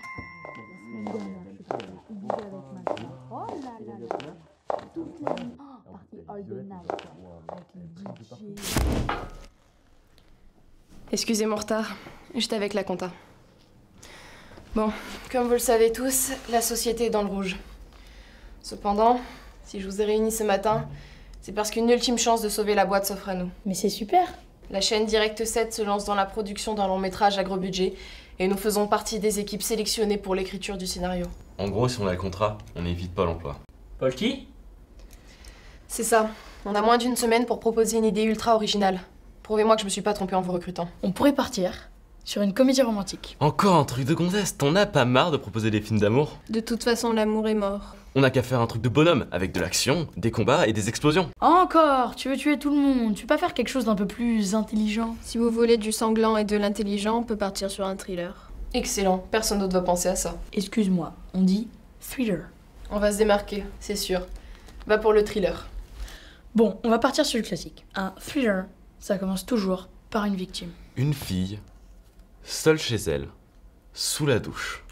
semaine dernière, je suis avec ma soeur. Oh là là là. Toute la nuit. Partie all the night. Avec les DJ. Excusez mon retard, j'étais avec la compta. Bon, comme vous le savez tous, la société est dans le rouge. Cependant, si je vous ai réunis ce matin, c'est parce qu'une ultime chance de sauver la boîte s'offre à nous. Mais c'est super. La chaîne Direct 7 se lance dans la production d'un long métrage à gros budget et nous faisons partie des équipes sélectionnées pour l'écriture du scénario. En gros, si on a le contrat, on n'évite pas l'emploi. Paul qui? C'est ça. On a moins d'une semaine pour proposer une idée ultra originale. Prouvez-moi que je me suis pas trompée en vous recrutant. On pourrait partir sur une comédie romantique. Encore un truc de gonzesse, t'en as pas marre de proposer des films d'amour? De toute façon, l'amour est mort. On n'a qu'à faire un truc de bonhomme, avec de l'action, des combats et des explosions. Encore, tu veux tuer tout le monde. Tu veux pas faire quelque chose d'un peu plus intelligent? Si vous voulez du sanglant et de l'intelligent, on peut partir sur un thriller. Excellent, personne d'autre va penser à ça. Excuse-moi, on dit thriller. On va se démarquer, c'est sûr. Va pour le thriller. Bon, on va partir sur le classique. Un thriller, ça commence toujours par une victime. Une fille, seule chez elle, sous la douche.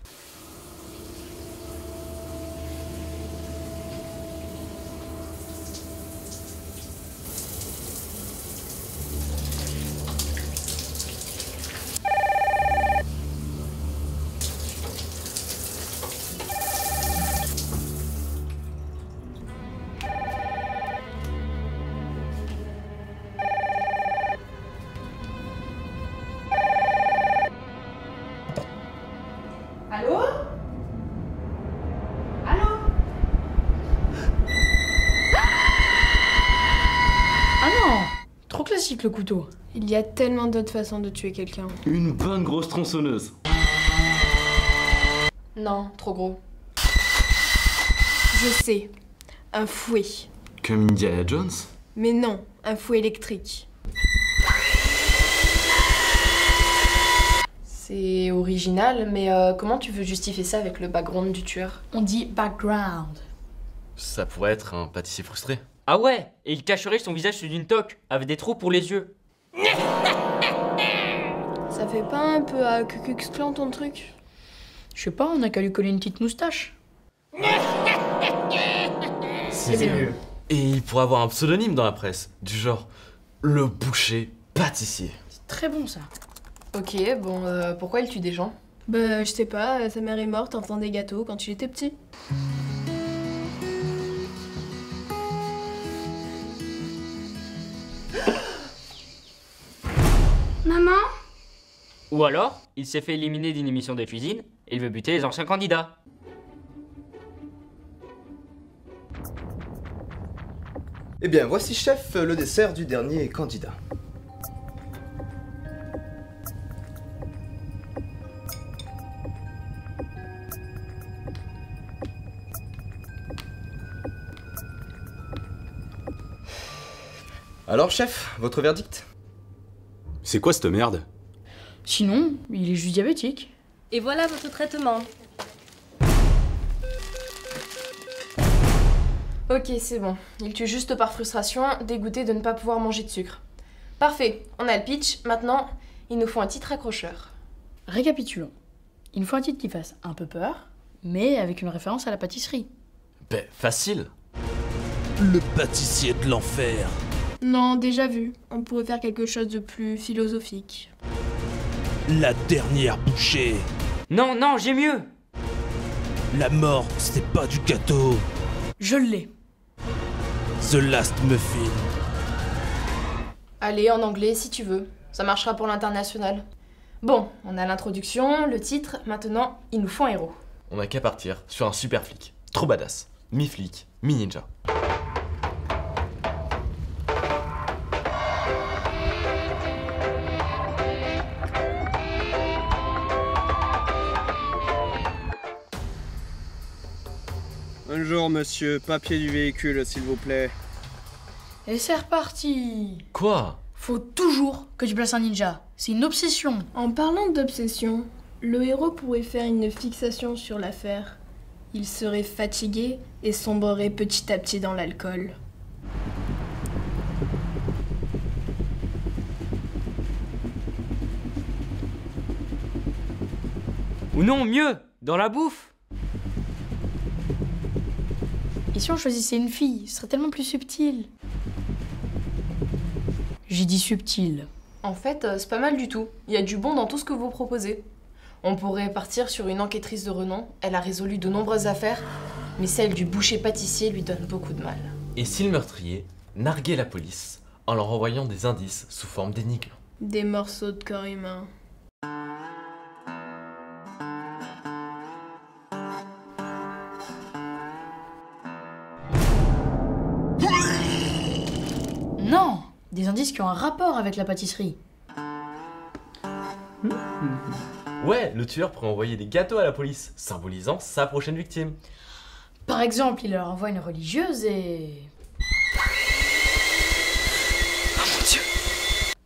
Allô? Allô? Ah non! Trop classique le couteau. Il y a tellement d'autres façons de tuer quelqu'un. Une bonne grosse tronçonneuse. Non, trop gros. Je sais. Un fouet. Comme Indiana Jones? Mais non, un fouet électrique. C'est original, mais comment tu veux justifier ça avec le background du tueur? On dit background. Ça pourrait être un pâtissier frustré. Ah ouais, et il cacherait son visage sous une toque, avec des trous pour les yeux. Ça fait pas un peu à Ku Klux Klan ton truc? Je sais pas, on a qu'à lui coller une petite moustache. C'est mieux. Et il pourrait avoir un pseudonyme dans la presse, du genre le boucher pâtissier. C'est très bon ça. Ok, bon, pourquoi il tue des gens? Bah, je sais pas, sa mère est morte en faisant des gâteaux quand il était petit. Maman? Ou alors, il s'est fait éliminer d'une émission de cuisine et il veut buter les anciens candidats. Eh bien, voici, chef, le dessert du dernier candidat. Alors, chef, votre verdict? C'est quoi cette merde? Sinon, il est juste diabétique. Et voilà votre traitement. Ok, c'est bon. Il tue juste par frustration, dégoûté de ne pas pouvoir manger de sucre. Parfait, on a le pitch. Maintenant, il nous faut un titre accrocheur. Récapitulons. Il nous faut un titre qui fasse un peu peur, mais avec une référence à la pâtisserie. Ben, facile. Le pâtissier de l'enfer. Non, déjà vu. On pourrait faire quelque chose de plus philosophique. La dernière bouchée. Non, non, j'ai mieux. La mort, c'est pas du gâteau. Je l'ai. The Last Muffin. Allez, en anglais si tu veux. Ça marchera pour l'international. Bon, on a l'introduction, le titre. Maintenant, il nous faut un héros. On n'a qu'à partir sur un super flic. Trop badass. Mi-flic, mi-ninja. Bonjour monsieur, papier du véhicule s'il vous plaît. Et c'est reparti. Quoi? Faut toujours que tu places un ninja. C'est une obsession. En parlant d'obsession, le héros pourrait faire une fixation sur l'affaire. Il serait fatigué et sombrerait petit à petit dans l'alcool. Ou non, mieux. Dans la bouffe. Et si on choisissait une fille, ce serait tellement plus subtil. J'ai dit subtil. En fait, c'est pas mal du tout. Il y a du bon dans tout ce que vous proposez. On pourrait partir sur une enquêtrice de renom. Elle a résolu de nombreuses affaires, mais celle du boucher-pâtissier lui donne beaucoup de mal. Et si le meurtrier narguait la police en leur envoyant des indices sous forme d'énigmes? Des morceaux de corps humain. Non, des indices qui ont un rapport avec la pâtisserie. Ouais, le tueur pourrait envoyer des gâteaux à la police, symbolisant sa prochaine victime. Par exemple, il leur envoie une religieuse et...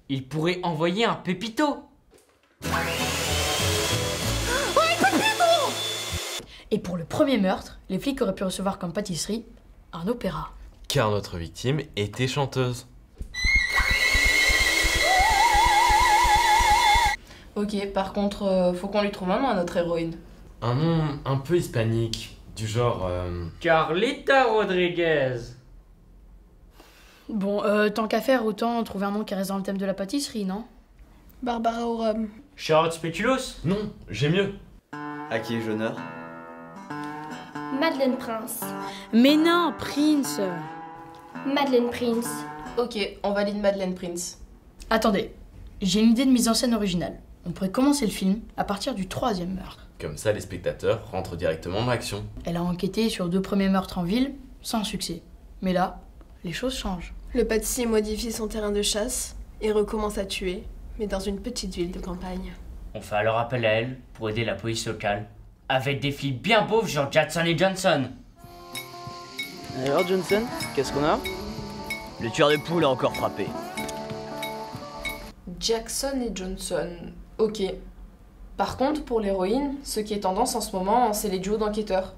Il pourrait envoyer un pépito. Et pour le premier meurtre, les flics auraient pu recevoir comme pâtisserie un opéra. Car notre victime était chanteuse. Ok, par contre, faut qu'on lui trouve un nom à notre héroïne. Un nom un peu hispanique, du genre... Carlita Rodriguez. Bon, tant qu'à faire, autant trouver un nom qui reste dans le thème de la pâtisserie, non? Barbara au rhum. Charlotte Speculoos. Non, j'ai mieux. À qui ai-je honneur? Madeleine Prince. Mais non, Prince. Madeleine Prince. Ok, on valide Madeleine Prince. Attendez, j'ai une idée de mise en scène originale. On pourrait commencer le film à partir du 3e meurtre. Comme ça, les spectateurs rentrent directement dans l'action. Elle a enquêté sur 2 premiers meurtres en ville, sans succès. Mais là, les choses changent. Le pâtissier modifie son terrain de chasse et recommence à tuer, mais dans une petite ville de campagne. On fait alors appel à elle pour aider la police locale. Avec des filles bien pauvres genre Jackson et Johnson. Alors Johnson, qu'est-ce qu'on a? Le tueur de poule a encore frappé. Jackson et Johnson. Ok. Par contre, pour l'héroïne, ce qui est tendance en ce moment, c'est les duos d'enquêteurs.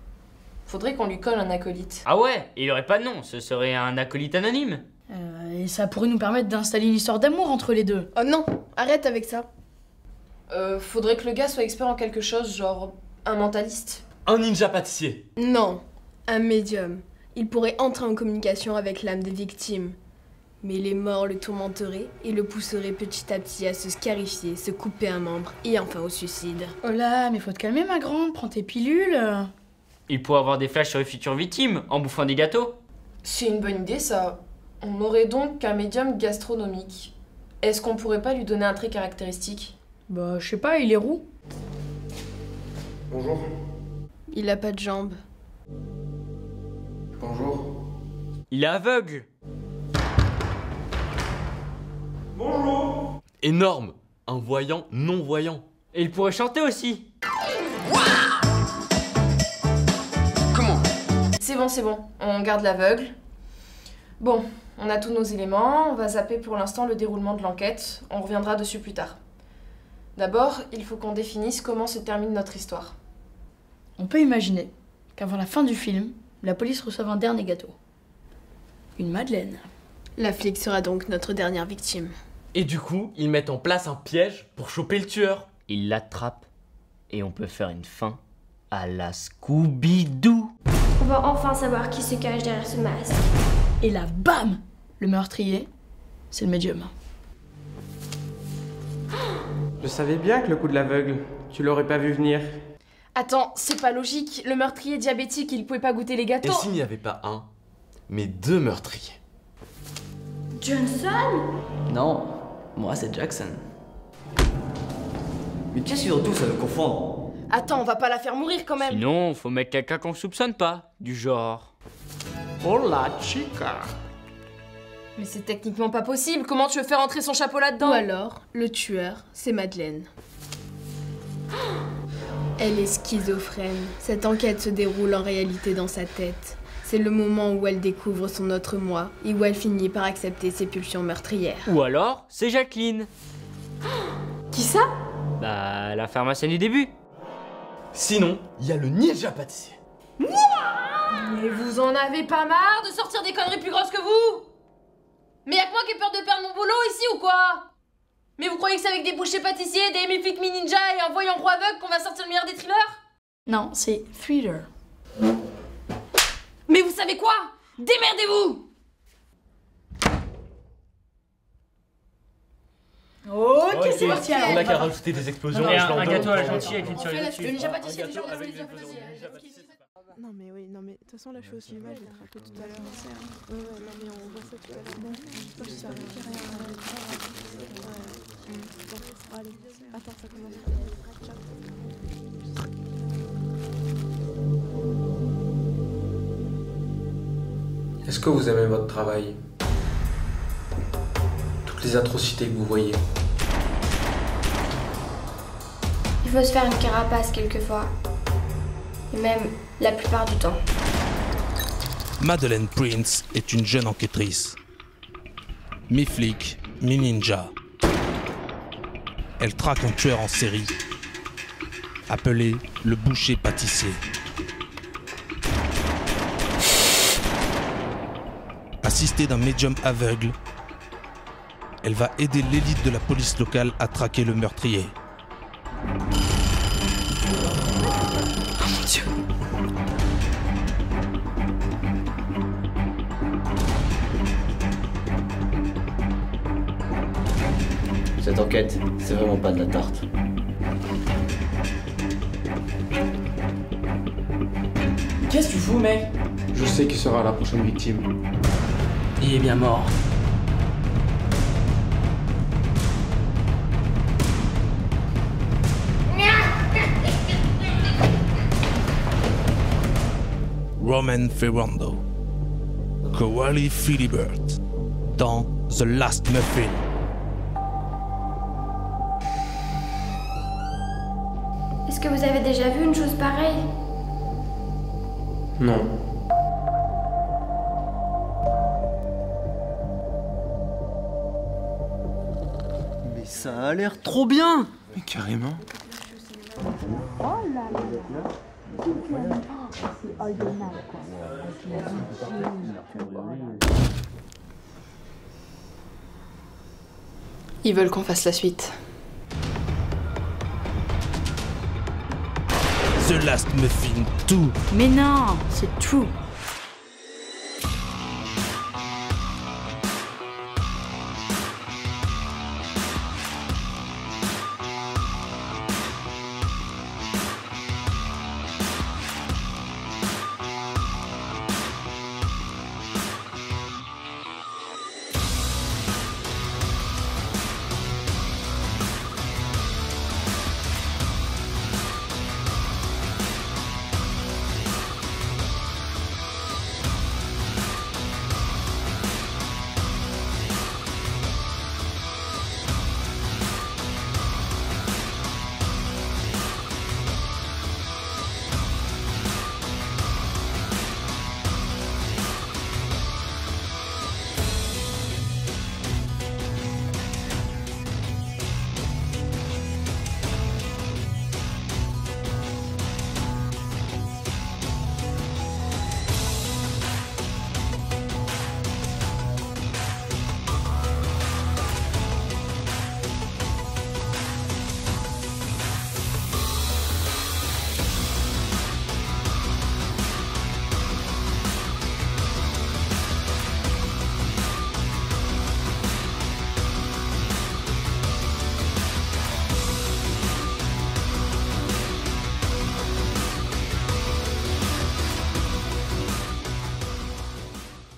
Faudrait qu'on lui colle un acolyte. Ah ouais, il aurait pas de nom, ce serait un acolyte anonyme. Et ça pourrait nous permettre d'installer une histoire d'amour entre les deux. Oh non, arrête avec ça. Faudrait que le gars soit expert en quelque chose, genre un mentaliste. Un ninja pâtissier. Non, un médium. Il pourrait entrer en communication avec l'âme des victimes. Mais les morts le tourmenteraient et le pousseraient petit à petit à se scarifier, se couper un membre et enfin au suicide. Oh là, mais faut te calmer ma grande, prends tes pilules. Il pourrait avoir des flashs sur les futures victimes en bouffant des gâteaux. C'est une bonne idée ça. On aurait donc un médium gastronomique. Est-ce qu'on pourrait pas lui donner un trait caractéristique? Bah, je sais pas, il est roux. Bonjour. Il a pas de jambes. Bonjour. Il est aveugle. Énorme. Un voyant non-voyant. Et il pourrait chanter aussi. C'est bon, on garde l'aveugle. Bon, on a tous nos éléments, on va zapper pour l'instant le déroulement de l'enquête, on reviendra dessus plus tard. D'abord, il faut qu'on définisse comment se termine notre histoire. On peut imaginer qu'avant la fin du film, la police reçoive un dernier gâteau. Une madeleine. La flic sera donc notre dernière victime. Et du coup, ils mettent en place un piège pour choper le tueur. Il l'attrape et on peut faire une fin à la Scooby-Doo. On va enfin savoir qui se cache derrière ce masque. Et là, bam! Le meurtrier, c'est le médium. Je savais bien que le coup de l'aveugle, tu l'aurais pas vu venir. Attends, c'est pas logique, le meurtrier est diabétique, il pouvait pas goûter les Et gâteaux. s'il n'y avait pas un, mais 2 meurtriers? Johnson? Non, moi c'est Jackson. Mais tu sais surtout ça me confond. Attends, on va pas la faire mourir quand même. Sinon, faut mettre quelqu'un qu'on soupçonne pas. Du genre... Hola chica. Mais c'est techniquement pas possible, comment tu veux faire entrer son chapeau là-dedans? Ou alors, le tueur, c'est Madeleine. Elle est schizophrène. Cette enquête se déroule en réalité dans sa tête. C'est le moment où elle découvre son autre moi et où elle finit par accepter ses pulsions meurtrières. Ou alors, c'est Jacqueline. Qui ça? Bah, la pharmacienne du début. Sinon, il y a le ninja pâtissier. Mais vous en avez pas marre de sortir des conneries plus grosses que vous? Mais y'a que moi qui ai peur de perdre mon boulot ici ou quoi? Mais vous croyez que c'est avec des bouchers pâtissiers, des Emile Flick Mi Ninja et un voyant roi aveugle qu'on va sortir le meilleur des thrillers? Non, c'est thriller. Mais vous savez quoi? Démerdez-vous! Ok, c'est parti. On a qu'à rajouter des explosions. Un gâteau à la gentille avec une cerise dessus. Le ninja pâtissier, déjà, Non mais oui, non mais de toute façon là je suis au cinéma, je vais te rappeler tout à l'heure. Ouais, non mais on voit ça tout à l'heure. Bon, je sais rien. Bon, allez, attends, ça commence. Ciao. Est-ce que vous aimez votre travail? Toutes les atrocités que vous voyez. Il faut se faire une carapace quelquefois. Et même la plupart du temps. Madeleine Prince est une jeune enquêtrice. Mi-flic, mi-ninja. Elle traque un tueur en série, appelé le boucher pâtissier. Assistée d'un médium aveugle, elle va aider l'élite de la police locale à traquer le meurtrier. Oh mon Dieu. Cette enquête, c'est vraiment pas de la tarte. Qu'est-ce que tu fous, mec? Je sais qui sera la prochaine victime. Il est bien mort. Roman Ferrando, Kowali Philibert, dans The Last Muffin. Est-ce que vous avez déjà vu une chose pareille? Non. Mais ça a l'air trop bien! Mais carrément. Oh là là là. C'est all the night, quoi. Ils veulent qu'on fasse la suite. The Last Muffin 2. Mais non, c'est true.